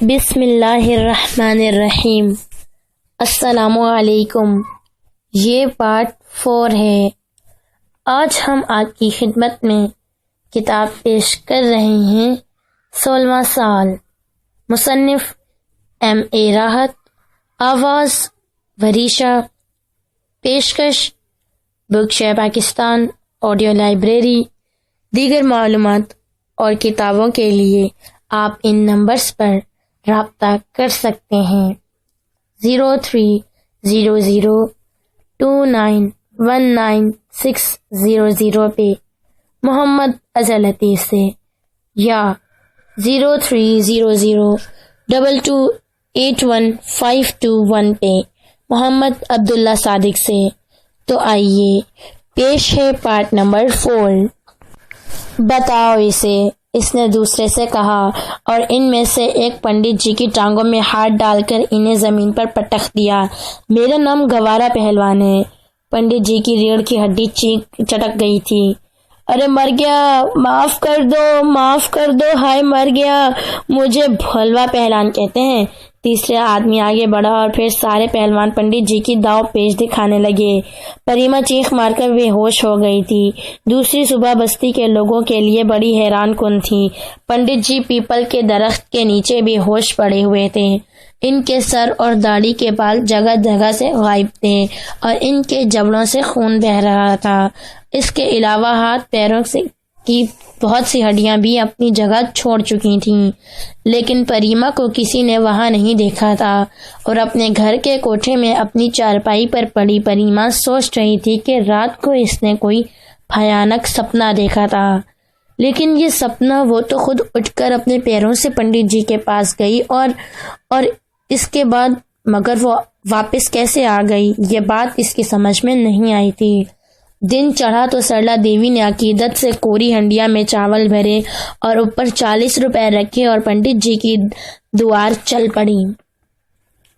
بسم اللہ الرحمن الرحیم۔ السلام علیکم۔ یہ پارٹ 4 ہے۔ آج ہم آپ کی خدمت میں کتاب پیش کر رہے ہیں 16واں سال، مصنف M.A. راحت، آواز وریشہ، پیشکش بک شیئر پاکستان آڈیو لائبریری۔ دیگر معلومات اور کتابوں کے لیے آپ ان نمبرز پر رابطہ کر سکتے ہیں: 0300291960 پہ محمد اظہر لطیف سے، یا 0300228151 پہ محمد عبداللہ صادق سے۔ تو آئیے پیش ہے پارٹ نمبر 4۔ بتاؤ اسے، اس نے دوسرے سے کہا، اور ان میں سے ایک پنڈت جی کی ٹانگوں میں ہاتھ ڈال کر انہیں زمین پر پٹخ دیا۔ میرا نام گوارا پہلوان ہے۔ پنڈت جی کی ریڑھ کی ہڈی چٹک گئی تھی۔ ارے مر گیا، معاف کر دو، معاف کر دو، ہائے مر گیا، مجھے بھولوا پہلوان کہتے ہیں۔ تیسرے آدمی آگے بڑھا اور پھر سارے پہلوان پنڈت جی کی داؤ پیش دکھانے لگے۔ پریما چیخ مار کر بے ہوش ہو گئی تھی۔ دوسری صبح بستی کے لوگوں کے لیے بڑی حیران کن تھی۔ پنڈت جی پیپل کے درخت کے نیچے بے ہوش پڑے ہوئے تھے۔ ان کے سر اور داڑھی کے بال جگہ جگہ سے غائب تھے اور ان کے جبڑوں سے خون بہہ رہا تھا۔ اس کے علاوہ ہاتھ پیروں کی بہت سی ہڈیاں بھی اپنی جگہ چھوڑ چکی تھیں، لیکن پریما کو کسی نے وہاں نہیں دیکھا تھا، اور اپنے گھر کے کوٹھے میں اپنی چارپائی پر پڑی پریما سوچ رہی تھی کہ رات کو اس نے کوئی بھیانک سپنا دیکھا تھا۔ لیکن یہ سپنا، وہ تو خود اٹھ کر اپنے پیروں سے پنڈت جی کے پاس گئی اور اس کے بعد مگر وہ واپس کیسے آ گئی، یہ بات اس کی سمجھ میں نہیں آئی تھی۔ دن چڑھا تو سرلا دیوی نے عقیدت سے کوری ہنڈیا میں چاول بھرے اور اوپر 40 روپے رکھے اور پنڈت جی کی دوار چل پڑی۔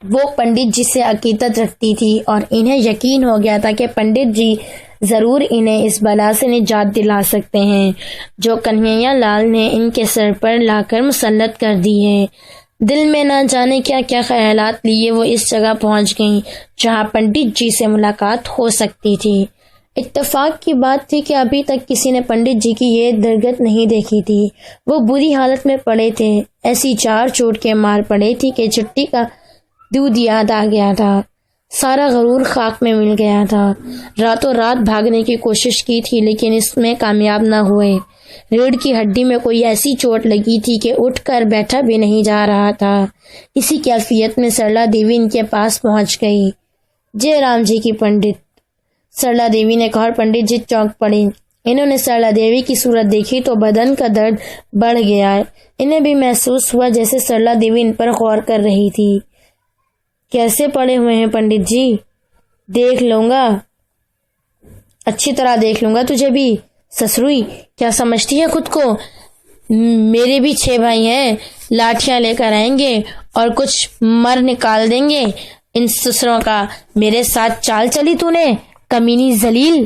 وہ پنڈت جی سے عقیدت رکھتی تھی اور انہیں یقین ہو گیا تھا کہ پنڈت جی ضرور انہیں اس بلا سے نجات دلا سکتے ہیں جو کنہیا لال نے ان کے سر پر لا کر مسلط کر دی ہے۔ دل میں نہ جانے کیا کیا خیالات لیے وہ اس جگہ پہنچ گئیں جہاں پنڈت جی سے ملاقات ہو سکتی تھی۔ اتفاق کی بات تھی کہ ابھی تک کسی نے پنڈت جی کی یہ درگت نہیں دیکھی تھی۔ وہ بری حالت میں پڑے تھے، ایسی چار چوٹ کے مار پڑے تھی کہ چھٹی کا دودھ یاد آ گیا تھا۔ سارا غرور خاک میں مل گیا تھا۔ راتوں رات بھاگنے کی کوشش کی تھی لیکن اس میں کامیاب نہ ہوئے۔ ریڑھ کی ہڈی میں کوئی ایسی چوٹ لگی تھی کہ اٹھ کر بیٹھا بھی نہیں جا رہا تھا۔ اسی کیفیت میں سرلا دیوی ان کے پاس پہنچ گئی۔ جے رام جی کی پنڈت، سرلا دیوی نے کہا، اور پنڈت جی چونک پڑے۔ انہوں نے سرلا دیوی کی صورت دیکھی تو بدن کا درد بڑھ گیا۔ انہیں بھی محسوس ہوا جیسے سرلا دیوی ان پر غور کر رہی تھی۔ کیسے پڑے ہوئے ہیں پنڈت جی؟ دیکھ لوں گا، اچھی طرح دیکھ لوں گا تجھے بھی۔ سسروئی کیا سمجھتی ہے خود کو؟ میرے بھی 6 بھائی ہیں، لاٹھیاں لے کر آئیں گے اور کچھ مر نکال دیں گے ان سسروں کا۔ میرے ساتھ چال چلی تو نے، کمینی ذلیل۔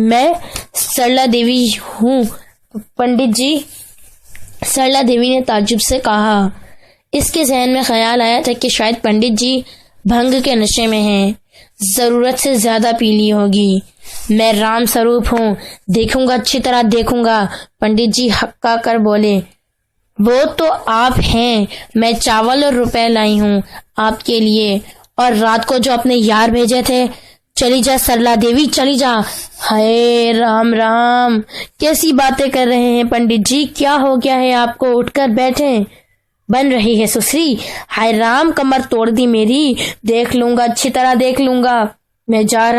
میں سرلا دیوی ہوں پنڈت جی، سرلا دیوی نے تعجب سے کہا۔ اس کے ذہن میں خیال آیا تھا کہ شاید پنڈت جی بھنگ کے نشے میں ہیں، ضرورت سے زیادہ پی لی ہوگی۔ میں رام سروپ ہوں، دیکھوں گا، اچھی طرح دیکھوں گا، پنڈت جی ہکا کر بولے۔ وہ تو آپ ہیں، میں چاول اور روپے لائی ہوں آپ کے لیے، اور رات کو جو اپنے یار بھیجے تھے۔ چلی جا سرلا دیوی، چلی جا۔ ہائے رام رام، کیسی باتیں کر رہے ہیں پنڈت جی؟ کیا ہو گیا ہے آپ کو؟ اٹھ کر بیٹھیں۔ بن رہی ہے سسری؟ ہائے رام، کمر توڑ دی میری۔ دیکھ لوں گا، اچھی طرح دیکھ لوں گا۔ میں جا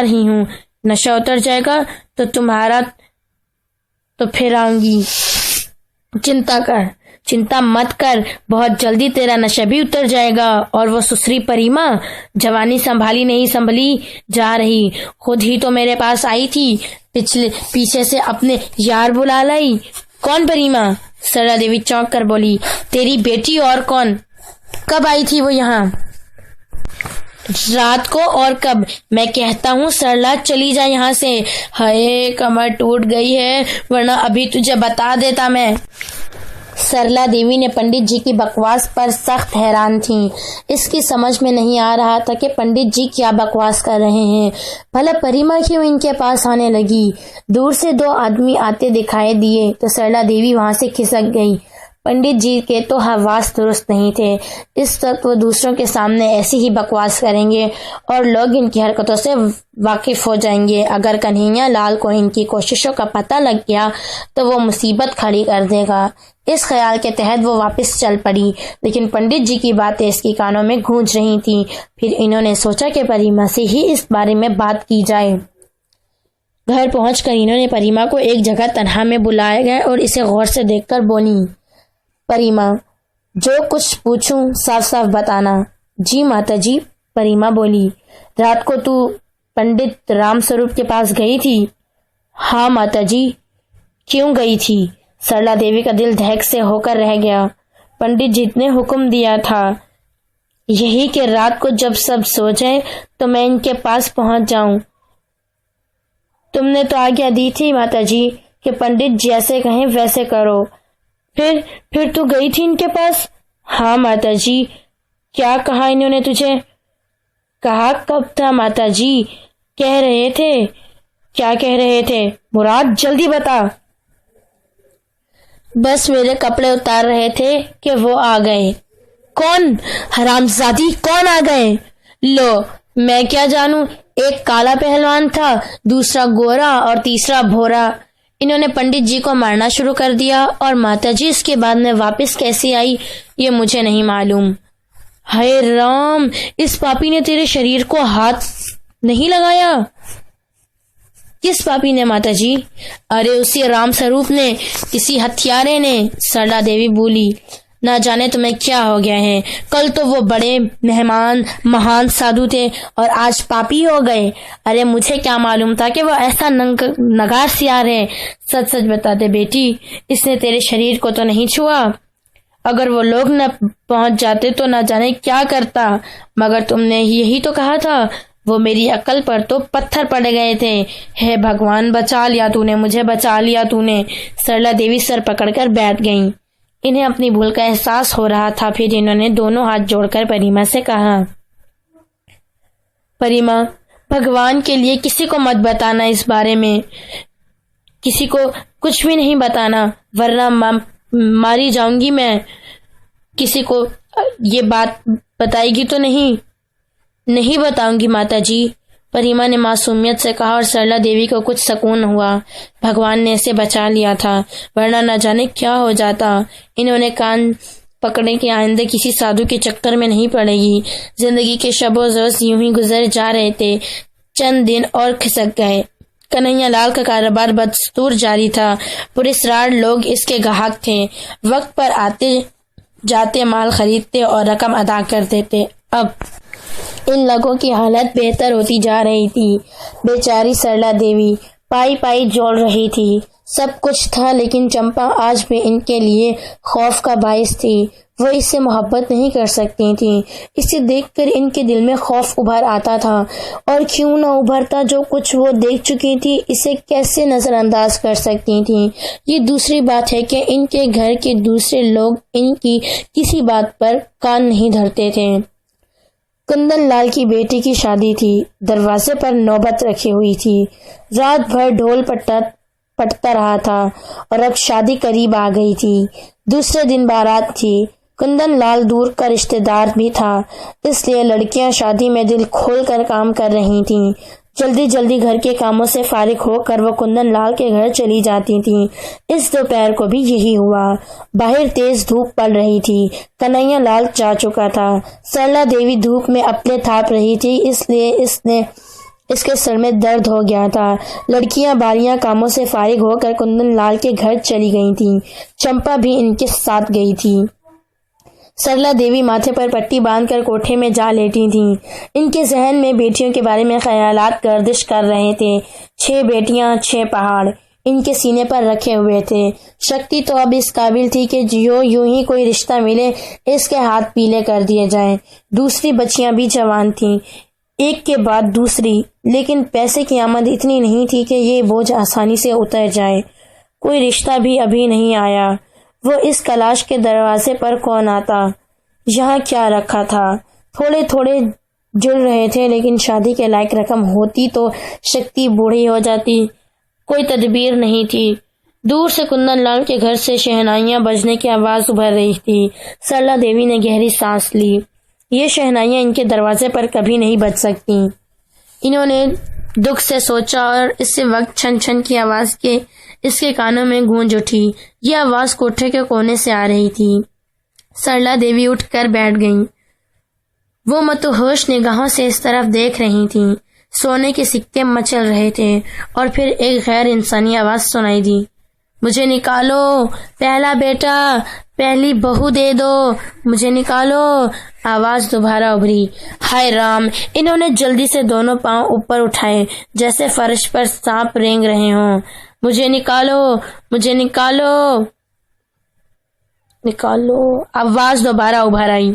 رہی ہوں، نشہ اتر جائے گا تو تمہارا تو پھر آؤں گی۔ چنتا مت کر، بہت جلدی تیرا نشہ بھی اتر جائے گا۔ اور وہ سسری پریما جوانی سنبھالی نہیں سنبھلی جا رہی، خود ہی تو میرے پاس آئی تھی، پیچھے سے اپنے یار بلا لائی۔ کون پریما؟ سرلا دیوی چونک کر بولی۔ تیری بیٹی اور کون؟ کب آئی تھی وہ یہاں؟ رات کو، اور کب؟ میں کہتا ہوں سرلا چلی جا یہاں سے۔ ہائے کمر ٹوٹ گئی ہے، ورنہ ابھی تجھے بتا دیتا میں۔ سرلا دیوی نے پنڈت جی کی بکواس پر سخت حیران تھیں۔ اس کی سمجھ میں نہیں آ رہا تھا کہ پنڈت جی کیا بکواس کر رہے ہیں۔ بھلا پریما کیوں ان کے پاس آنے لگی؟ دور سے دو آدمی آتے دکھائی دیے تو سرلا دیوی وہاں سے کھسک گئی۔ پنڈت جی کے تو حواس درست نہیں تھے۔ اس وقت وہ دوسروں کے سامنے ایسی ہی بکواس کریں گے اور لوگ ان کی حرکتوں سے واقف ہو جائیں گے۔ اگر کنہیا لال کو ان کی کوششوں کا پتہ لگ گیا تو وہ مصیبت کھڑی کر دے گا۔ اس خیال کے تحت وہ واپس چل پڑی، لیکن پنڈت جی کی باتیں اس کی کانوں میں گونج رہی تھیں۔ پھر انہوں نے سوچا کہ پریما سے ہی اس بارے میں بات کی جائے۔ گھر پہنچ کر انہوں نے پریما کو ایک جگہ تنہا میں بلایا گیا اور اسے غور سے دیکھ کر بولی، پریما، جو کچھ پوچھوں صاف صاف بتانا۔ جی ماتا جی، پریما بولی۔ رات کو تو پنڈت رام سوروپ کے پاس گئی تھی؟ ہاں ماتا جی۔ کیوں گئی تھی؟ سرلا دیوی کا دل دھڑک سے ہو کر رہ گیا۔ پنڈت جی نے حکم دیا تھا یہی کہ رات کو جب سب سو جائیں تو میں ان کے پاس پہنچ جاؤں۔ تم نے تو آگیا دی تھی ماتا جی کہ پنڈت جیسے کہیں ویسے کرو۔ پھر تو گئی تھی ان کے پاس؟ ہاں ماتا جی۔ کیا کہا انہوں نے تجھے؟ کہا کب تھا ماتا جی؟ کہہ رہے تھے۔ کیا کہہ رہے تھے؟ مراد جلدی بتا۔ بس میرے کپڑے اتار رہے تھے کہ وہ آ گئے۔ کون؟ حرامزادی، کون آ گئے؟ لو، میں کیا جانوں، ایک کالا پہلوان تھا، دوسرا گورا اور تیسرا بھورا۔ انہوں نے پنڈت جی کو مارنا شروع کر دیا، اور ماتا جی اس کے بعد میں واپس کیسے آئی یہ مجھے نہیں معلوم۔ ہائے رام، اس پاپی نے تیرے شریر کو ہاتھ نہیں لگایا؟ کس پاپی نے ماتا جی؟ ارے اسی رام سوروپ نے، کسی ہتھیارے نے۔ سرلا دیوی بولی، نہ جانے تمہیں کیا ہو گیا ہے، کل تو وہ بڑے مہان سادھو تھے اور آج پاپی ہو گئے۔ ارے مجھے کیا معلوم تھا کہ وہ ایسا نگار سیار ہے۔ سچ سچ بتا دے بیٹی، اس نے تیرے شریر کو تو نہیں چھوا؟ اگر وہ لوگ نہ پہنچ جاتے تو نہ جانے کیا کرتا، مگر تم نے یہی تو کہا تھا۔ وہ میری عقل پر تو پتھر پڑ گئے تھے۔ ہے بھگوان، بچا لیا تو نے مجھے، بچا لیا تو نے۔ سرلا دیوی سر پکڑ کر بیٹھ گئیں۔ انہیں اپنی بھول کا احساس ہو رہا تھا۔ پھر انہوں نے دونوں ہاتھ جوڑ کر پریما سے کہا، پریما، بھگوان کے لیے کسی کو مت بتانا اس بارے میں، کسی کو کچھ بھی نہیں بتانا، ورنہ ماری جاؤں گی میں۔ کسی کو یہ بات بتائے گی تو نہیں؟ نہیں بتاؤں گی ماتا جی، پریما نے معصومیت سے کہا، اور سرلا دیوی کو کچھ سکون ہوا۔ بھگوان نے اسے بچا لیا تھا، ورنہ نہ جانے کیا ہو جاتا۔ انہوں نے کان پکڑے کہ آئندہ کسی سادھو کے چکر میں نہیں پڑے گی۔ زندگی کے شب و روز یوں ہی گزر جا رہے تھے۔ چند دن اور کھسک گئے۔ کنہیا لال کا کاروبار بدستور جاری تھا۔ پراسرار لوگ اس کے گاہک تھے، وقت پر آتے جاتے مال خریدتے اور رقم ادا کرتے تھے۔ اب ان لوگوں کی حالت بہتر ہوتی جا رہی تھی۔ بیچاری سرلا دیوی پائی پائی جوڑ رہی تھی۔ سب کچھ تھا، لیکن چمپا آج بھی ان کے لیے خوف کا باعث تھی۔ وہ اس سے محبت نہیں کر سکتی تھیں۔ اسے دیکھ کر ان کے دل میں خوف ابھر آتا تھا، اور کیوں نہ ابھرتا، جو کچھ وہ دیکھ چکی تھی اسے کیسے نظر انداز کر سکتی تھیں۔ یہ دوسری بات ہے کہ ان کے گھر کے دوسرے لوگ ان کی کسی بات پر کان نہیں دھرتے تھے۔ کندن لال کی بیٹی کی شادی تھی، دروازے پر نوبت رکھی ہوئی تھی۔ رات بھر ڈھول پٹتا رہا تھا، اور اب شادی قریب آ گئی تھی۔ دوسرے دن بارات تھی۔ کندن لال دور کا رشتہ دار بھی تھا، اس لیے لڑکیاں شادی میں دل کھول کر کام کر رہی تھیں۔ جلدی جلدی گھر کے کاموں سے فارغ ہو کر وہ کندن لال کے گھر چلی جاتی تھیں۔ اس دوپہر کو بھی یہی ہوا۔ باہر تیز دھوپ پڑ رہی تھی۔ کنہیا لال جا چکا تھا۔ سرلا دیوی دھوپ میں اپلے تھاپ رہی تھی، اس لیے اس کے سر میں درد ہو گیا تھا۔ لڑکیاں باریاں کاموں سے فارغ ہو کر کندن لال کے گھر چلی گئی تھیں۔ چمپا بھی ان کے ساتھ گئی تھی۔ سرلا دیوی ماتھے پر پٹی باندھ کر کوٹھے میں جا لیٹی تھیں۔ ان کے ذہن میں بیٹیوں کے بارے میں خیالات گردش کر رہے تھے۔ 6 بیٹیاں، 6 پہاڑ ان کے سینے پر رکھے ہوئے تھے۔ شکتی تو اب اس قابل تھی کہ یوں ہی کوئی رشتہ ملے اس کے ہاتھ پیلے کر دیے جائیں۔ دوسری بچیاں بھی جوان تھیں، ایک کے بعد دوسری، لیکن پیسے کی آمد اتنی نہیں تھی کہ یہ بوجھ آسانی سے اتر جائے۔ کوئی رشتہ بھی ابھی نہیں آیا۔ وہ اس کلاش کے دروازے پر کون آتا، یہاں کیا رکھا تھا؟ تھوڑے تھوڑے جڑ رہے تھے، لیکن شادی کے لائق رقم ہوتی تو شکتی بوڑھی ہو جاتی۔ کوئی تدبیر نہیں تھی۔ دور سے کندن لال کے گھر سے شہنائیاں بجنے کی آواز ابھر رہی تھی۔ سرلا دیوی نے گہری سانس لی۔ یہ شہنائیاں ان کے دروازے پر کبھی نہیں بج سکتی۔ انہوں نے دکھ سے سوچا اور اسی وقت چھن چھن کی آواز کے اس کے کانوں میں گونج اٹھی۔ یہ آواز کوٹھے کے کونے سے آ رہی تھی۔ سرلا دیوی اٹھ کر بیٹھ گئیں۔ وہ متوحش نگاہوں سے اس طرف دیکھ رہی تھیں۔ سونے کے سکے مچل رہے تھے اور پھر ایک غیر انسانی آواز سنائی دی، مجھے نکالو، پہلا بیٹا، پہلی بہو دے دو، مجھے نکالو۔ آواز دوبارہ ابھری۔ ہائے رام! انہوں نے جلدی سے دونوں پاؤں اوپر اٹھائے جیسے فرش پر سانپ رینگ رہے ہوں۔ مجھے نکالو، مجھے نکالو، نکالو۔ آواز دوبارہ ابھر آئی،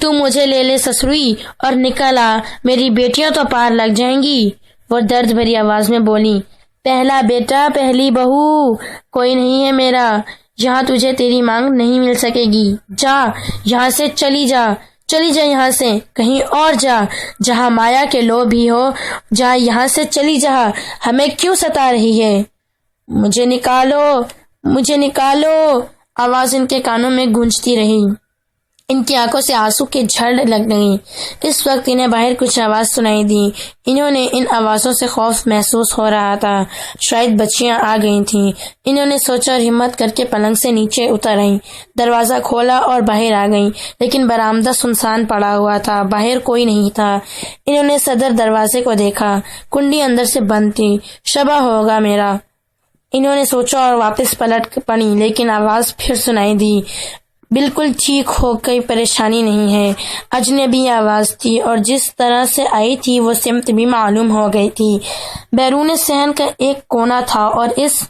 تو مجھے لے لے سسوری اور نکلا، میری بیٹیاں تو پار لگ جائیں گی۔ وہ درد بھری آواز میں بولی، پہلا بیٹا، پہلی بہو، کوئی نہیں ہے میرا، یہاں تجھے تیری مانگ نہیں مل سکے گی۔ جا یہاں سے، چلی جا، چلی جا یہاں سے، کہیں اور جا جہاں مایا کے لو بھی ہو، جا یہاں سے، چلی جا، ہمیں کیوں ستا رہی ہے؟ مجھے نکالو، مجھے نکالو۔ آواز ان کے کانوں میں گونجتی رہی۔ ان کی آنکھوں سے آنسو کے جھڑ لگ گئیں۔ اس وقت انہیں باہر کچھ آواز سنائی دی۔ انہوں نے ان آوازوں سے خوف محسوس ہو رہا تھا، شاید بچیاں آ گئی تھیں۔ انہوں نے سوچا اور ہمت کر کے پلنگ سے نیچے اتر آئیں۔ دروازہ کھولا اور باہر آ گئیں، لیکن برآمدہ سنسان پڑا ہوا تھا، باہر کوئی نہیں تھا۔ انہوں نے صدر دروازے کو دیکھا، کنڈی اندر سے بند تھی۔ شبہ ہوگا میرا، انہوں نے سوچا اور واپس پلٹ پڑی، لیکن آواز پھر سنائی دی، بالکل ٹھیک ہو، کوئی پریشانی نہیں ہے۔ اجنبی آواز تھی اور جس طرح سے آئی تھی وہ سمت بھی معلوم ہو گئی تھی۔ بیرون صحن کا ایک کونا تھا اور اس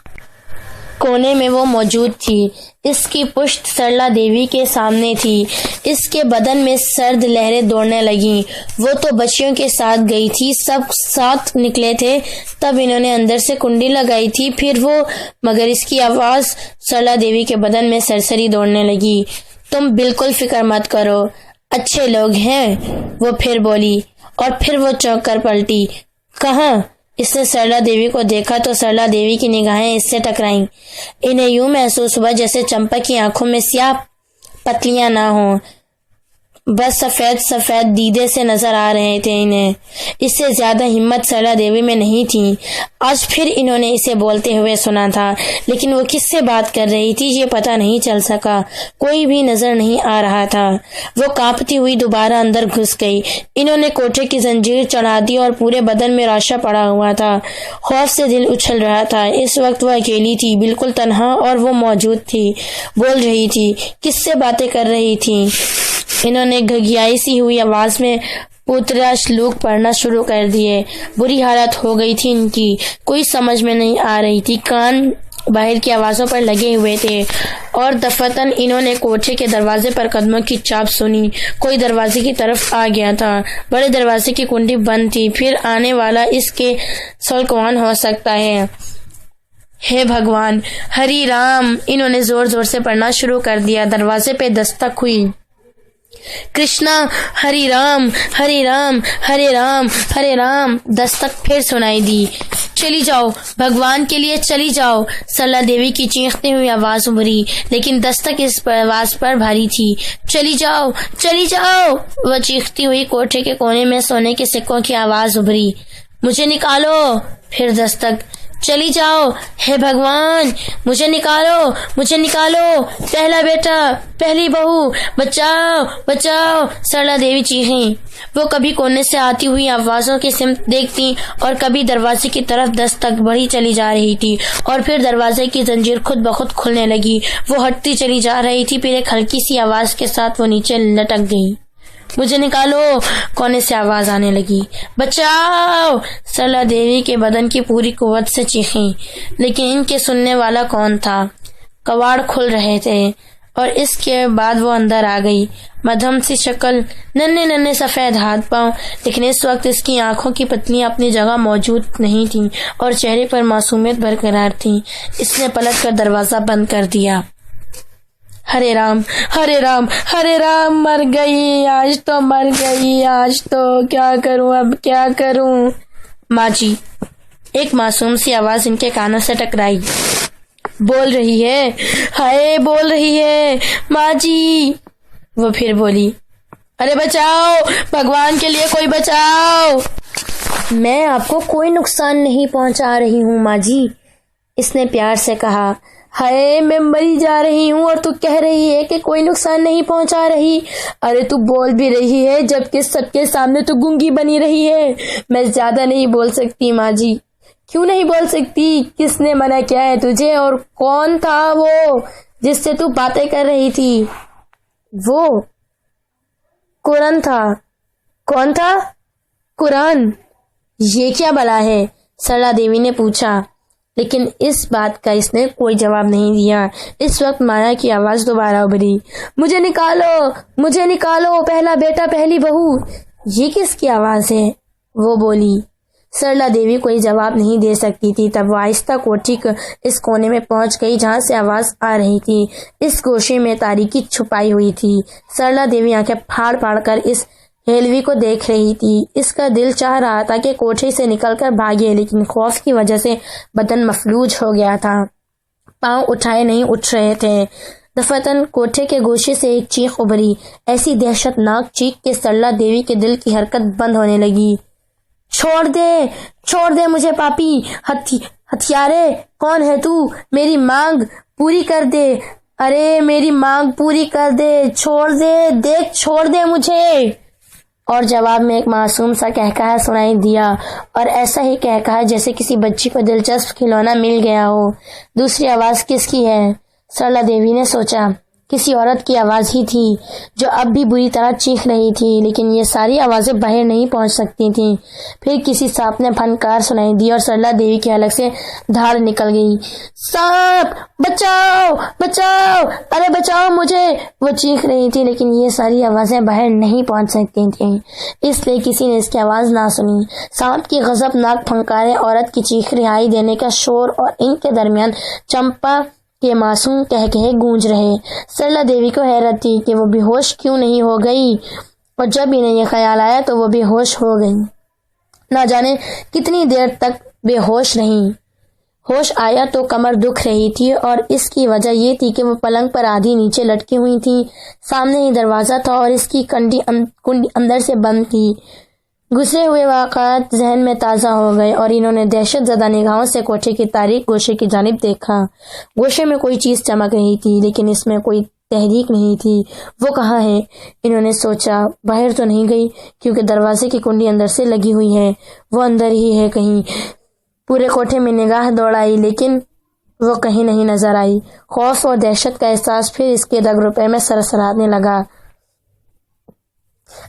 کونے میں وہ موجود تھی۔ اس کی پشت سرلا دیوی کے سامنے تھی۔ اس کے بدن میں سرد لہریں دوڑنے لگیں۔ وہ تو بچیوں کے ساتھ گئی تھی، سب ساتھ نکلے تھے، تب انہوں نے اندر سے کنڈی لگائی تھی، پھر وہ، مگر اس کی آواز سرلا دیوی کے بدن میں سرسری دوڑنے لگی۔ تم بالکل فکر مت کرو، اچھے لوگ ہیں، وہ پھر بولی، اور پھر وہ چونک کر پلٹی۔ کہاں؟ اس نے سرلا دیوی کو دیکھا تو سرلا دیوی کی نگاہیں اس سے ٹکرائیں۔ انہیں یوں محسوس ہوا جیسے چمپا کی آنکھوں میں سیاہ پتلیاں نہ ہوں، بس سفید سفید دیدے سے نظر آ رہے تھے انہیں۔ اس سے زیادہ ہمت سرلا دیوی میں نہیں تھی۔ آج پھر انہوں نے اسے بولتے ہوئے سنا تھا، لیکن وہ کس سے بات کر رہی تھی یہ پتہ نہیں چل سکا، کوئی بھی نظر نہیں آ رہا تھا۔ وہ کانپتی ہوئی دوبارہ اندر گھس گئی۔ انہوں نے کوٹھے کی زنجیر چڑھا دی اور پورے بدن میں راشا پڑا ہوا تھا، خوف سے دل اچھل رہا تھا۔ اس وقت وہ اکیلی تھی، بالکل تنہا، اور وہ موجود تھی، بول رہی تھی، کس سے باتیں کر رہی تھی؟ انہوں نے گھگیائی سی ہوئی آواز میں پوترا شلوک پڑھنا شروع کر دیے۔ بری حالت ہو گئی تھی ان کی، کوئی سمجھ میں نہیں آ رہی تھی، کان باہر کی آوازوں پر لگے ہوئے تھے، اور دفعتاً انہوں نے کوٹھے کے دروازے پر قدموں کی چاپ سنی۔ کوئی دروازے کی طرف آ گیا تھا، بڑے دروازے کی کنڈی بند تھی، پھر آنے والا اس کے سلکوان ہو سکتا ہے۔ ہے بھگوان، ہری رام! انہوں نے زور زور سے پڑھنا شروع کر دیا۔ دروازے پہ دستک ہوئی۔ کرشنا، ہری رام، ہری رام، ہرے رام، ہرے رام! دستک پھر سنائی دی۔ چلی جاؤ، بھگوان کے لیے چلی جاؤ! سرلا دیوی کی چیختے ہوئی آواز ابھری، لیکن دستک اس آواز پر بھاری تھی۔ چلی جاؤ، چلی جاؤ! وہ چیختی ہوئی کوٹھے کے کونے میں سونے کے سکوں کی آواز ابھری۔ مجھے نکالو! پھر دستک۔ چلی جاؤ، ہے بھگوان! مجھے نکالو، مجھے نکالو! پہلا بیٹا، پہلی بہو، بچاؤ، بچاؤ! سرلا دیوی چیخیں۔ وہ کبھی کونے سے آتی ہوئی آوازوں کی سمت دیکھتی اور کبھی دروازے کی طرف دستک بڑھی چلی جا رہی تھی، اور پھر دروازے کی زنجیر خود بخود کھلنے لگی۔ وہ ہٹتی چلی جا رہی تھی، پھر ایک ہلکی سی آواز کے ساتھ وہ نیچے لٹک گئی۔ مجھے نکالو! کونے سے آواز آنے لگی۔ بچاؤ! سرلا دیوی کے بدن کی پوری قوت سے چیخیں، لیکن ان کے سننے والا کون تھا؟ کواڑ کھل رہے تھے، اور اس کے بعد وہ اندر آ گئی۔ مدھم سی شکل، ننھے ننھے سفید ہاتھ پاؤں، لیکن اس وقت اس کی آنکھوں کی پتلیاں اپنی جگہ موجود نہیں تھیں اور چہرے پر معصومیت برقرار تھی۔ اس نے پلٹ کر دروازہ بند کر دیا۔ ہرے رام ہرے رام ہرے رام، مر گئی آج تو، مر گئی آج تو، کیا کروں اب کیا کروں۔ ماں جی، ایک معصوم سی آواز ان کے کانوں سے ٹکرائی۔ بول رہی ہے، ہائے بول رہی ہے ماں جی۔ وہ پھر بولی، ارے بچاؤ، بھگوان کے لیے کوئی بچاؤ۔ میں آپ کو کوئی نقصان نہیں پہنچا رہی ہوں ماں جی، اس نے پیار سے کہا۔ ہائے میں مری جا رہی ہوں اور تو کہہ رہی ہے کہ کوئی نقصان نہیں پہنچا رہی۔ ارے تو بول بھی رہی ہے جبکہ سب کے سامنے تو گونگی بنی رہی ہے۔ میں زیادہ نہیں بول سکتی ماں جی۔ کیوں نہیں بول سکتی؟ کس نے منع کیا ہے تجھے؟ اور کون تھا وہ جس سے تو باتیں کر رہی تھی؟ وہ قرآن تھا۔ کون تھا؟ قرآن۔ یہ کیا بلا ہے؟ سرلا دیوی نے پوچھا، لیکن اس بات کا اس نے کوئی جواب نہیں دیا۔ اس وقت مایا کی آواز دوبارہ ابھری، مجھے نکالو، مجھے نکالو، پہلا بیٹا پہلی بہو۔ یہ کس کی آواز ہے؟ وہ بولی۔ سرلا دیوی کوئی جواب نہیں دے سکتی تھی۔ تب وہ آہستہ کوٹھی کے اس کونے میں پہنچ گئی جہاں سے آواز آ رہی تھی۔ اس گوشے میں تاریکی چھپائی ہوئی تھی۔ سرلا دیوی آنکھیں پھاڑ پھاڑ کر اس ہیلوی کو دیکھ رہی تھی۔ اس کا دل چاہ رہا تھا کہ کوٹھی سے نکل کر بھاگے، لیکن خوف کی وجہ سے بدن مفلوج ہو گیا تھا، پاؤں اٹھائے نہیں اٹھ رہے تھے۔ دفتن کوٹھے کے گوشے سے ایک چیخ ابھری، ایسی دہشت ناک چیخ کہ سرلا دیوی کے دل کی حرکت بند ہونے لگی۔ چھوڑ دے، چھوڑ دے مجھے پاپی، ہتھیارے، کون ہے تو؟ میری مانگ پوری کر دے، ارے میری مانگ پوری کر دے، چھوڑ دے، دیکھ چھوڑ دے مجھے۔ اور جواب میں ایک معصوم سا کہکہا سنائی دیا، اور ایسا ہی کہکہا جیسے کسی بچی کو دلچسپ کھلونا مل گیا ہو۔ دوسری آواز کس کی ہے؟ سرلا دیوی نے سوچا، کسی عورت کی آواز ہی تھی جو اب بھی بری طرح چیخ رہی تھی، لیکن یہ ساری آوازیں باہر نہیں پہنچ سکتی تھیں۔ پھر کسی سانپ نے پھنکار سنائی دی اور سرلا دیوی کے حلق سے دھاڑ نکل گئی۔ سانپ، بچاؤ بچاؤ، ارے بچاؤ مجھے، وہ چیخ رہی تھی، لیکن یہ ساری آوازیں باہر نہیں پہنچ سکتی تھیں، اس لیے کسی نے اس کی آواز نہ سنی۔ سانپ کی غضب ناک پھنکاریں، عورت کی چیخ، رہائی دینے کا شور، اور ان کے درمیان چمپا کے معصوم کہکہے گونج رہے۔ سرلا دیوی کو حیرت تھی کہ وہ بے ہوش کیوں نہیں ہو گئی، اور جب انہیں یہ خیال آیا تو وہ بے ہوش ہو گئی۔ نہ جانے کتنی دیر تک بے ہوش رہیں۔ ہوش آیا تو کمر دکھ رہی تھی، اور اس کی وجہ یہ تھی کہ وہ پلنگ پر آدھی نیچے لٹکی ہوئی تھی۔ سامنے ہی دروازہ تھا اور اس کی کنڈی اندر سے بند تھی۔ گزرے ہوئے واقعات ذہن میں تازہ ہو گئے، اور انہوں نے دہشت زدہ نگاہوں سے کوٹھے کی تاریک گوشے کی جانب دیکھا۔ گوشے میں کوئی چیز چمک رہی تھی، لیکن اس میں کوئی تحریک نہیں تھی۔ وہ کہاں ہے؟ انہوں نے سوچا، باہر تو نہیں گئی، کیونکہ دروازے کی کنڈی اندر سے لگی ہوئی ہے، وہ اندر ہی ہے کہیں۔ پورے کوٹھے میں نگاہ دوڑائی، لیکن وہ کہیں نہیں نظر آئی۔ خوف اور دہشت کا احساس پھر اس کے رگ روپے میں سرسرانے لگا،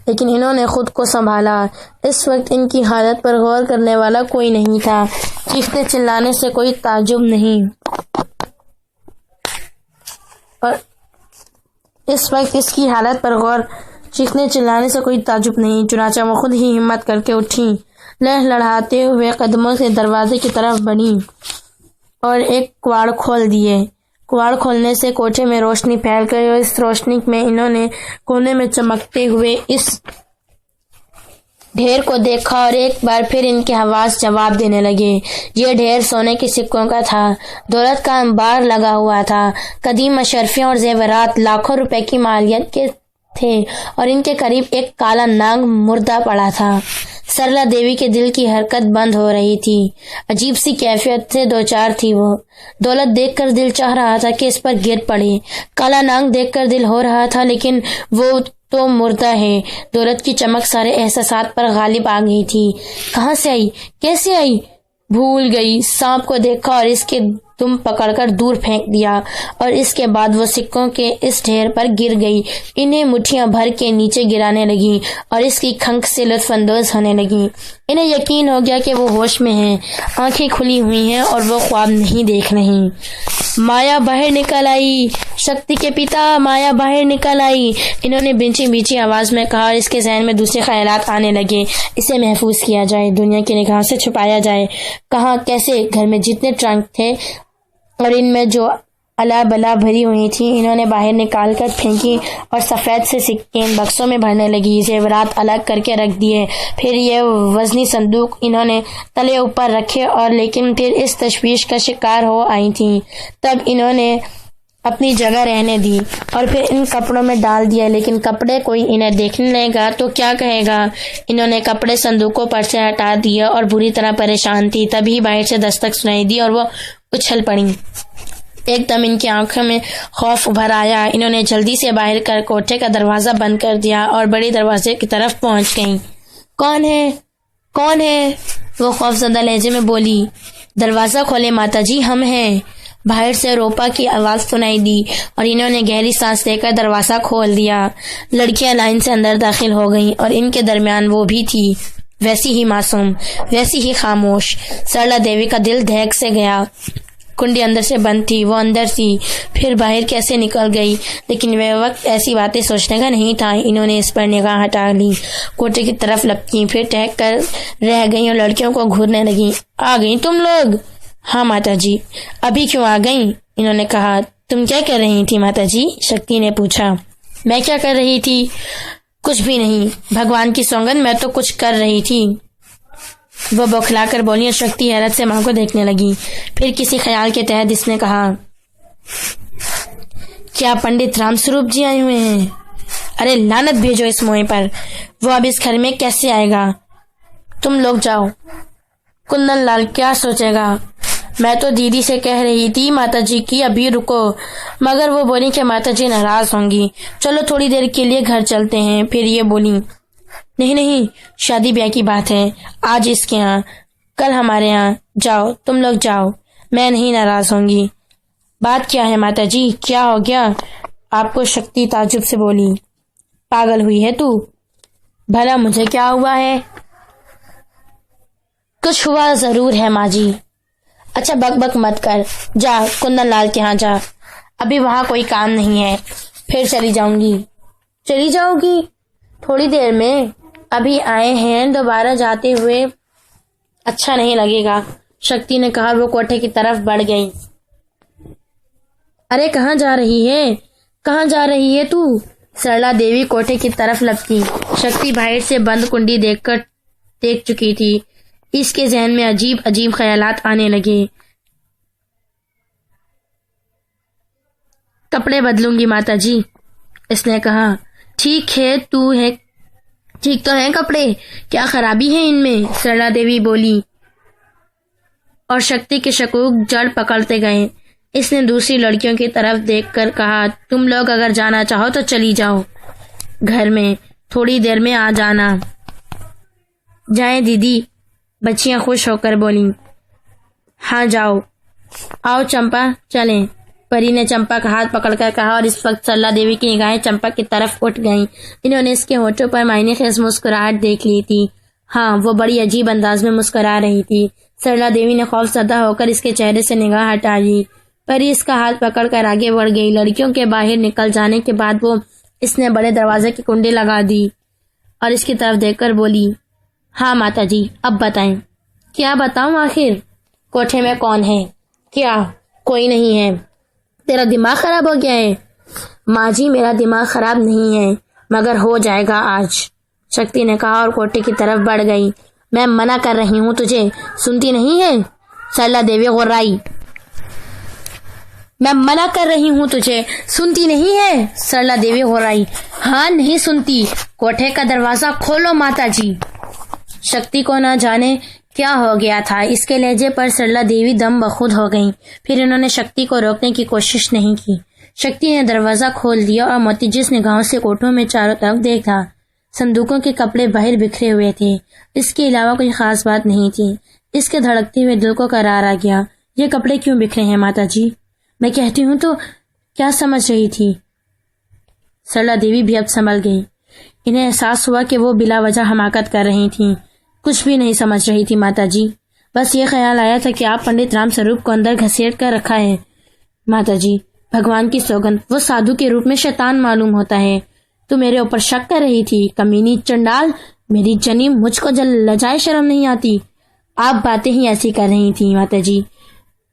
لیکن انہوں نے خود کو سنبھالا۔ اس وقت ان کی حالت پر غور کرنے والا کوئی نہیں تھا، چیخنے چلانے سے کوئی تعجب نہیں، اور اس وقت اس کی حالت پر چیخنے چلانے سے کوئی تعجب نہیں۔ چنانچہ وہ خود ہی ہمت کر کے اٹھی، لڑھڑاتے ہوئے قدموں سے دروازے کی طرف بڑھی اور ایک کواڑ کھول دیے۔ کواڑ کھولنے سے کوٹھے میں روشنی پھیل گئی، اور اس روشنی میں انہوں نے کونے میں چمکتے ہوئے اس ڈھیر کو دیکھا، اور ایک بار پھر ان کے حواس جواب دینے لگے۔ یہ ڈھیر سونے کے سکوں کا تھا، دولت کا انبار لگا ہوا تھا، قدیم اشرفیاں اور زیورات لاکھوں روپے کی مالیت کے تھے، اور ان کے قریب ایک کالا نانگ مردہ پڑا تھا۔ سرلا دیوی کے دل کی حرکت بند ہو رہی تھی، عجیب سی کیفیت سے دوچار تھی وہ۔ دولت دیکھ کر دل چاہ رہا تھا کہ اس پر گر پڑے، کالا نانگ دیکھ کر دل ہو رہا تھا لیکن وہ تو مردہ ہے۔ دولت کی چمک سارے احساسات پر غالب آ گئی تھی۔ کہاں سے آئی؟ کیسے آئی؟ بھول گئی۔ سانپ کو دیکھا اور اس کے دم پکڑ کر دور پھینک دیا، اور اس کے بعد وہ سکوں کے اس ڈھیر پر گر گئی، انہیں مٹھیاں بھر کے نیچے گرانے لگی اور اس کی کھنک سے لطف اندوز ہونے لگی۔ انہیں یقین ہو گیا کہ وہ ہوش میں ہیں، آنکھیں کھلی ہوئی ہیں اور وہ خواب نہیں دیکھ رہی۔ مایا باہر نکل آئی، شکتی کے پتا مایا باہر نکل آئی، انہوں نے بینچی بیچی آواز میں کہا، اور اس کے ذہن میں دوسرے خیالات آنے لگے۔ اسے محفوظ کیا جائے، دنیا کی نگاہ سے چھپایا جائے، کہاں، کیسے؟ گھر میں جتنے ٹرنک تھے اور ان میں جو الا بلا بھری ہوئی تھی، انہوں نے باہر نکال کر پھینکی اور سفید سے سکے ان بکسوں میں بھرنے لگی، زیورات الگ کر کے رکھ دیے۔ پھر یہ وزنی صندوق انہوں نے تلے اوپر رکھے اور لیکن پھر اس تشویش کا شکار ہو آئی تھیں۔ تب انہوں نے اپنی جگہ رہنے دی اور پھر ان کپڑوں میں ڈال دیا، لیکن کپڑے کوئی انہیں دیکھنے لگے گا تو کیا کہے گا۔ انہوں نے کپڑے صندوقوں پر سے ہٹا دیا اور بری طرح پریشان تھی۔ تبھی باہر سے دستک سنائی دی اور وہ اچھل پڑی۔ ایک دم ان کی آنکھوں میں خوف ابھر آیا۔ انہوں نے جلدی سے باہر کر کوٹھے کا دروازہ بند کر دیا اور بڑے دروازے کی طرف پہنچ گئیں۔ کون ہے؟ کون ہے؟ وہ خوفزدہ لہجے میں بولی۔ دروازہ کھولے ماتا جی، ہم ہیں۔ باہر سے روپا کی آواز سنائی دی اور انہوں نے گہری سانس لے کر دروازہ کھول دیا۔ لڑکیاں لائن سے اندر داخل ہو گئیں اور ان کے درمیان وہ بھی تھی، ویسی ہی معصوم، ویسی ہی خاموش۔ سرلا دیوی کا دل دھڑک سے گیا۔ کنڈی اندر سے بند تھی، وہ اندر تھی، پھر باہر کیسے نکل گئی؟ لیکن وہ وقت ایسی باتیں سوچنے کا نہیں تھا۔ انہوں نے اس پر نگاہ ہٹا لی، کوٹے کی طرف لپکیں، پھر ٹہک کر رہ گئیں اور لڑکیوں کو گھورنے لگیں۔ آ گئیں تم لوگ؟ ہاں ماتا جی۔ ابھی کیوں آ گئیں؟ انہوں نے کہا۔ تم کیا کر رہی تھی ماتا جی؟ شکتی نے پوچھا۔ میں کیا کر رہی تھی؟ کچھ بھی نہیں، بھگوان کی سوگند میں تو کچھ کر رہی تھی، وہ بوکھلا کر بولی اور شکتی حیرت سے ماں کو دیکھنے لگی۔ پھر کسی خیال کے تحت اس نے کہا، کیا پنڈت رام سوروپ جی آئے ہوئے ہیں؟ ارے لعنت بھیجو اس موئے پر، وہ اب اس گھر میں کیسے آئے گا؟ تم لوگ جاؤ۔ کندن لال کیا سوچے گا؟ میں تو دیدی سے کہہ رہی تھی ماتا جی کی ابھی رکو، مگر وہ بولی کہ ماتا جی ناراض ہوں گی، چلو تھوڑی دیر کے لیے گھر چلتے ہیں۔ پھر یہ بولی، نہیں، شادی بیاہ کی بات ہے، آج اس کے ہاں، کل ہمارے ہاں۔ جاؤ تم لوگ جاؤ، میں نہیں ناراض ہوں گی۔ بات کیا ہے ماتا جی، کیا ہو گیا آپ کو؟ شکتی تعجب سے بولی۔ پاگل ہوئی ہے تو؟ بھلا مجھے کیا ہوا ہے؟ کچھ ہوا ضرور ہے ماں جی۔ اچھا بک بک مت کر، جا کندن لال کے ہاں جا، ابھی وہاں کوئی کام نہیں ہے، پھر چلی جاؤں گی۔ چلی جاؤ گی؟ تھوڑی دیر میں، ابھی آئے ہیں، دوبارہ جاتے ہوئے اچھا نہیں لگے گا، شکتی نے کہا۔ وہ کوٹھے کی طرف بڑھ گئی۔ ارے کہاں جا رہی ہے؟ کہاں جا رہی ہے تو؟ سرلا دیوی کوٹھے کی طرف لپکی۔ شکتی باہر سے بند کنڈی دیکھ چکی تھی۔ اس کے ذہن میں عجیب عجیب خیالات آنے لگے۔ کپڑے بدلوں گی ماتا جی، اس نے کہا۔ ٹھیک تو ہیں کپڑے، کیا خرابی ہے ان میں؟ سرلا دیوی بولی اور شکتی کے شکوک جڑ پکڑتے گئے۔ اس نے دوسری لڑکیوں کی طرف دیکھ کر کہا، تم لوگ اگر جانا چاہو تو چلی جاؤ گھر میں، تھوڑی دیر میں آ جانا۔ جائیں دیدی، بچیاں خوش ہو کر بولیں۔ ہاں جاؤ، آؤ چمپا چلیں، پری نے چمپا کا ہاتھ پکڑ کر کہا، اور اس وقت سرلا دیوی کی نگاہیں چمپا کی طرف اٹھ گئیں۔ انہوں نے اس کے ہونٹوں پر معنی خیز مسکراہٹ دیکھ لی تھی۔ ہاں، وہ بڑی عجیب انداز میں مسکرا رہی تھی۔ سرلا دیوی نے خوف زدہ ہو کر اس کے چہرے سے نگاہ ہٹا لی۔ پری اس کا ہاتھ پکڑ کر آگے بڑھ گئی۔ لڑکیوں کے باہر نکل جانے کے بعد اس نے بڑے دروازے کی کنڈی لگا دی اور اس کی طرف دیکھ کر بولی، ہاں ماتا جی، اب بتائیں۔ کیا بتاؤں آخر؟ کوٹھے میں کون ہے؟ کیا کوئی نہیں ہے؟ تیرا دماغ خراب ہو گیا ہے؟ ماں جی میرا دماغ خراب نہیں ہے، مگر ہو جائے گا آج، شکتی نے کہا اور کوٹھے کی طرف بڑھ گئی۔ میں منع کر رہی ہوں تجھے، سنتی نہیں ہے؟ سرلا دیوی غرائی۔ میں منع کر رہی ہوں تجھے، سنتی نہیں ہے؟ سرلا دیوی غرائی۔ ہاں نہیں سنتی، کوٹھے کا دروازہ کھولو ماتا جی۔ شکتی کو نہ جانے کیا ہو گیا تھا، اس کے لہجے پر سرلا دیوی دم بخود ہو گئیں۔ پھر انہوں نے شکتی کو روکنے کی کوشش نہیں کی۔ شکتی نے دروازہ کھول دیا اور متجس نگاہوں سے کوٹھوں میں چاروں طرف دیکھا۔ صندوقوں کے کپڑے باہر بکھرے ہوئے تھے، اس کے علاوہ کوئی خاص بات نہیں تھی۔ اس کے دھڑکتے ہوئے دل کو قرار آ گیا۔ یہ کپڑے کیوں بکھرے ہیں ماتا جی؟ میں کہتی ہوں تو کیا سمجھ رہی تھی؟ سرلا دیوی بھی اب سنبھل گئی۔ انہیں احساس ہوا کہ وہ بلا وجہ حماقت کر رہی تھیں۔ کچھ بھی نہیں سمجھ رہی تھی ماتا جی، بس یہ خیال آیا تھا کہ آپ پنڈت رام سوروپ کو اندر گھسیٹ کر رکھا ہے۔ ماتا جی بھگوان کی سوگند، وہ سادھو کے روپ میں شیطان معلوم ہوتا ہے۔ تو میرے اوپر شک کر رہی تھی؟ کمینی چنڈال، میری جنی، مجھ کو لجائے شرم نہیں آتی؟ آپ باتیں ہی ایسی کر رہی تھی ماتا جی،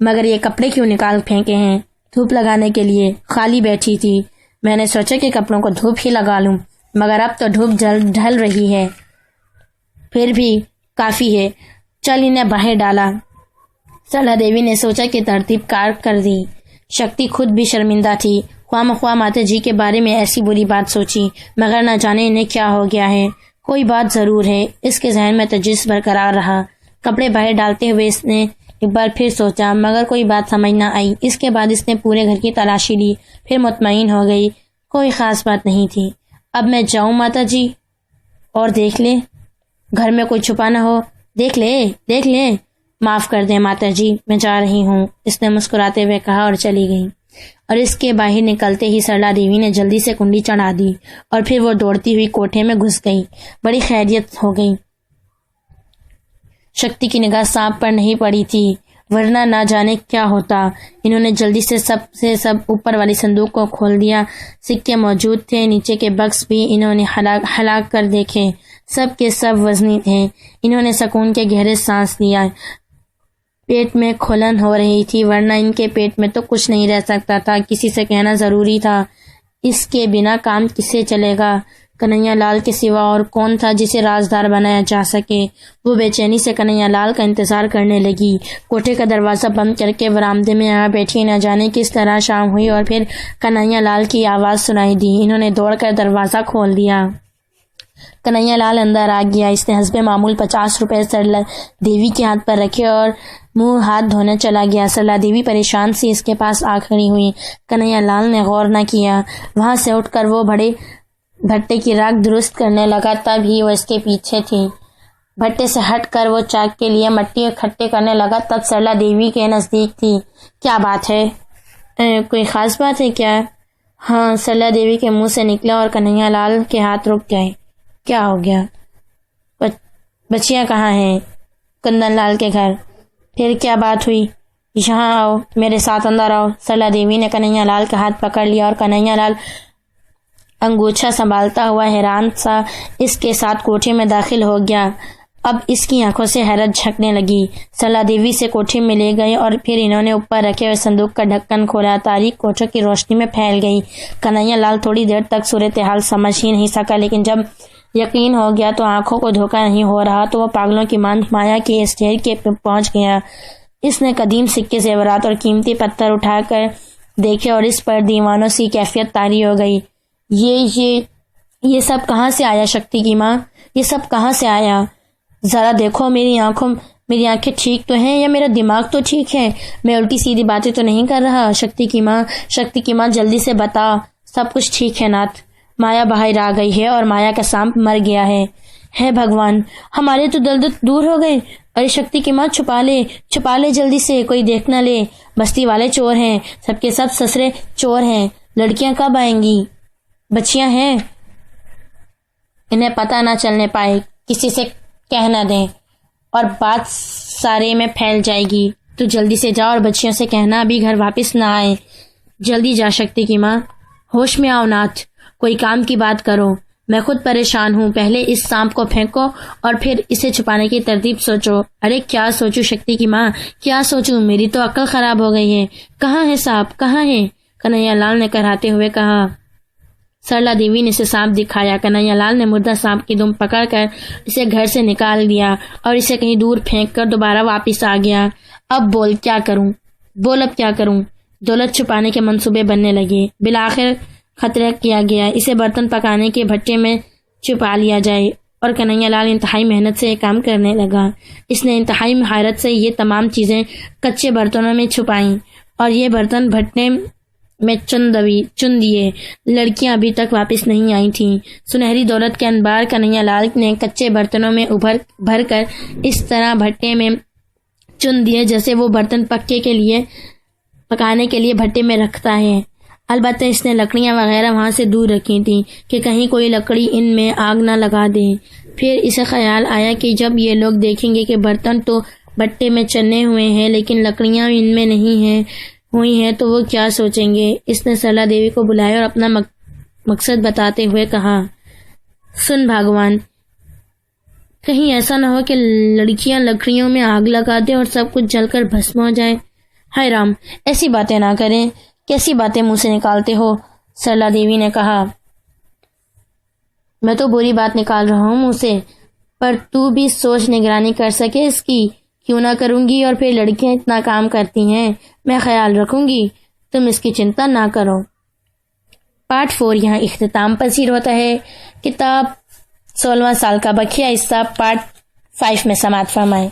مگر یہ کپڑے کیوں نکال پھینکے ہیں؟ دھوپ لگانے کے لیے خالی بیٹھی تھی، میں نے سوچا کہ کپڑوں کو دھوپ ہی لگا لوں، مگر اب تو دھوپ ڈھل رہی ہے، پھر بھی کافی ہے، چل انہیں باہر ڈالا۔ سرلا دیوی نے سوچا کہ ترتیب کار کر دی۔ شکتی خود بھی شرمندہ تھی، خواہ مخواہ ماتا جی کے بارے میں ایسی بری بات سوچی، مگر نہ جانے انہیں کیا ہو گیا ہے۔ کوئی بات ضرور ہے، اس کے ذہن میں تجویز برقرار رہا۔ کپڑے باہر ڈالتے ہوئے اس نے ایک بار پھر سوچا، مگر کوئی بات سمجھ نہ آئی۔ اس کے بعد اس نے پورے گھر کی تلاشی لی، پھر مطمئن ہو گئی، کوئی خاص بات نہیں تھی۔ اب میں جاؤں ماتا جی اور دیکھ لے، گھر میں کوئی چھپا نہ ہو، دیکھ لے۔ معاف کر دیں ماتا جی، میں جا رہی ہوں، اس نے مسکراتے ہوئے کہا اور چلی گئی۔ اور اس کے باہر نکلتے ہی سرلا دیوی نے جلدی سے کنڈی چڑھا دی اور پھر وہ دوڑتی ہوئی کوٹھے میں گھس گئی۔ بڑی خیریت ہو گئی۔ شکتی کی نگاہ سانپ پر نہیں پڑی تھی، ورنہ نہ جانے کیا ہوتا۔ انہوں نے جلدی سے سب اوپر والی صندوق کو کھول دیا۔ سکے موجود تھے، نیچے کے بکس بھی انہوں نے ہلاک کر دیکھے، سب کے سب وزنی تھے۔ انہوں نے سکون کے گہرے سانس لیا۔ پیٹ میں کھلن ہو رہی تھی، ورنہ ان کے پیٹ میں تو کچھ نہیں رہ سکتا تھا، کسی سے کہنا ضروری تھا۔ اس کے بنا کام کسے چلے گا؟ کنہیا لال کے سوا اور کون تھا جسے رازدار بنایا جا سکے؟ وہ بے چینی سے کنہیا لال کا انتظار کرنے لگی۔ کوٹھے کا دروازہ بند کر کے برآمدے میں آ بیٹھی، نہ جانے کس طرح شام ہوئی اور پھر کنہیا لال کی آواز سنائی دی۔ انہوں نے دوڑ کر دروازہ کھول دیا۔ کنہیا لال اندر آ گیا۔ اس نے حسب معمول 50 روپے سرلا دیوی کے ہاتھ پر رکھے اور منہ ہاتھ دھونے چلا گیا۔ سرلا دیوی پریشان سی اس کے پاس آ کھڑی ہوئی۔ کنہیا لال نے غور نہ کیا۔ وہاں سے اٹھ کر وہ بڑے بھٹے کی راکھ درست کرنے لگا، تب ہی وہ اس کے پیچھے تھی۔ بھٹے سے ہٹ کر وہ چاک کے لیے مٹی اکٹھے کرنے لگا، تب سرلا دیوی کے نزدیک تھی۔ کیا بات ہے؟ کوئی خاص بات ہے کیا؟ ہاں، سرلا دیوی کے منہ سے نکلا اور کنہیا لال کے ہاتھ رک گئے۔ کیا ہو گیا؟ بچیاں کہاں ہیں؟ کندن لال کے گھر۔ پھر کیا بات ہوئی؟ یہاں آؤ، میرے ساتھ اندر آؤ۔ سرلا دیوی نے کنہیا لال کا ہاتھ پکڑ لیا اور کنہیا لال انگوچھا سنبھالتا ہوا حیران سا اس کے ساتھ کوٹھے میں داخل ہو گیا۔ اب اس کی آنکھوں سے حیرت جھلکنے لگی۔ سرلا دیوی سے کوٹھے میں لے گئے اور پھر انہوں نے اوپر رکھے ہوئے صندوق کا ڈھکن کھولا۔ تاریک کوٹھے کی روشنی میں پھیل گئی۔ کنہیا لال تھوڑی دیر تک صورتحال سمجھ ہی نہیں سکا، لیکن جب یقین ہو گیا تو آنکھوں کو دھوکہ نہیں ہو رہا، تو وہ پاگلوں کی مانند مایا کے اسٹیج کے پہنچ گیا۔ اس نے قدیم سکے، زیورات اور قیمتی پتھر اٹھا کر دیکھے اور اس پر دیوانوں سی کیفیت طاری ہو گئی۔ یہ سب کہاں سے آیا شکتی کی ماں؟ یہ سب کہاں سے آیا؟ ذرا دیکھو، میری آنکھیں ٹھیک تو ہیں یا میرا دماغ تو ٹھیک ہے؟ میں الٹی سیدھی باتیں تو نہیں کر رہا؟ شکتی کی ماں جلدی سے بتا، سب کچھ ٹھیک ہے ناتھ؟ مایا باہر آ گئی ہے اور مایا کا سانپ مر گیا ہے۔ ہے بھگوان، ہمارے تو درد دور ہو گئے۔ ارے شکتی کی ماں، چھپا لے جلدی سے، کوئی دیکھ نہ لے۔ بستی والے چور ہیں، سب کے سب سسرے چور ہیں۔ لڑکیاں کب آئیں گی؟ بچیاں ہیں، انہیں پتہ نہ چلنے پائے، کسی سے کہہ نہ دیں اور بات سارے میں پھیل جائے گی۔ تو جلدی سے جا اور بچیوں سے کہنا ابھی گھر واپس نہ آئے۔ جلدی جا شکتی کی ماں، ہوش میں آؤ ناتھ، کوئی کام کی بات کرو، میں خود پریشان ہوں۔ پہلے اس سانپ کو پھینکو اور پھر اسے چھپانے کی ترتیب سوچو۔ ارے کیا سوچوں شکتی کی ماں، کیا سوچوں؟ میری تو عقل خراب ہو گئی ہے۔ کہاں ہے سانپ، کہاں ہے؟ کنہیا لال نے کراتے ہوئے کہا۔ سرلا دیوی نے اسے سانپ دکھایا۔ کنہیا لال نے مردہ سانپ کی دم پکڑ کر اسے گھر سے نکال دیا اور اسے کہیں دور پھینک کر دوبارہ واپس آ گیا۔ اب بول کیا کروں؟ دولت چھپانے کے منصوبے بننے لگے۔ بالآخر خطرہ کیا گیا، اسے برتن پکانے کے بھٹے میں چھپا لیا جائے، اور کنہیا لال انتہائی محنت سے یہ کام کرنے لگا۔ اس نے انتہائی مہارت سے یہ تمام چیزیں کچے برتنوں میں چھپائیں اور یہ برتن بھٹے میں چن دیے۔ لڑکیاں ابھی تک واپس نہیں آئی تھیں۔ سنہری دولت کے انبار کنہیا لال نے کچے برتنوں میں بھر کر اس طرح بھٹے میں چن دیے جیسے وہ برتن پکانے کے لیے بھٹے میں رکھتا ہے۔ البتہ اس نے لکڑیاں وغیرہ وہاں سے دور رکھی تھیں کہ کہیں کوئی لکڑی ان میں آگ نہ لگا دے۔ پھر اسے خیال آیا کہ جب یہ لوگ دیکھیں گے کہ برتن تو بھٹے میں چنے ہوئے ہیں لیکن لکڑیاں ان میں نہیں ہوئی ہیں تو وہ کیا سوچیں گے۔ اس نے سرلا دیوی کو بلایا اور اپنا مقصد بتاتے ہوئے کہا، سن بھگوان، کہیں ایسا نہ ہو کہ لڑکیاں لکڑیوں میں آگ لگا دیں اور سب کچھ جل کر بھسم ہو جائے۔ ہائے رام، ایسی باتیں نہ کریں، کیسی باتیں منہ سے نکالتے ہو؟ سرلا دیوی نے کہا۔ میں تو بری بات نکال رہا ہوں منہ سے، پر تو بھی سوچ نگرانی کر سکے اس کی۔ کیوں نہ کروں گی، اور پھر لڑکیاں اتنا کام کرتی ہیں، میں خیال رکھوں گی، تم اس کی چنتا نہ کرو۔ پارٹ 4 یہاں اختتام پذیر ہوتا ہے۔ کتاب 16واں سال کا بقیہ حصہ پارٹ 5 میں سماعت فرمائیں۔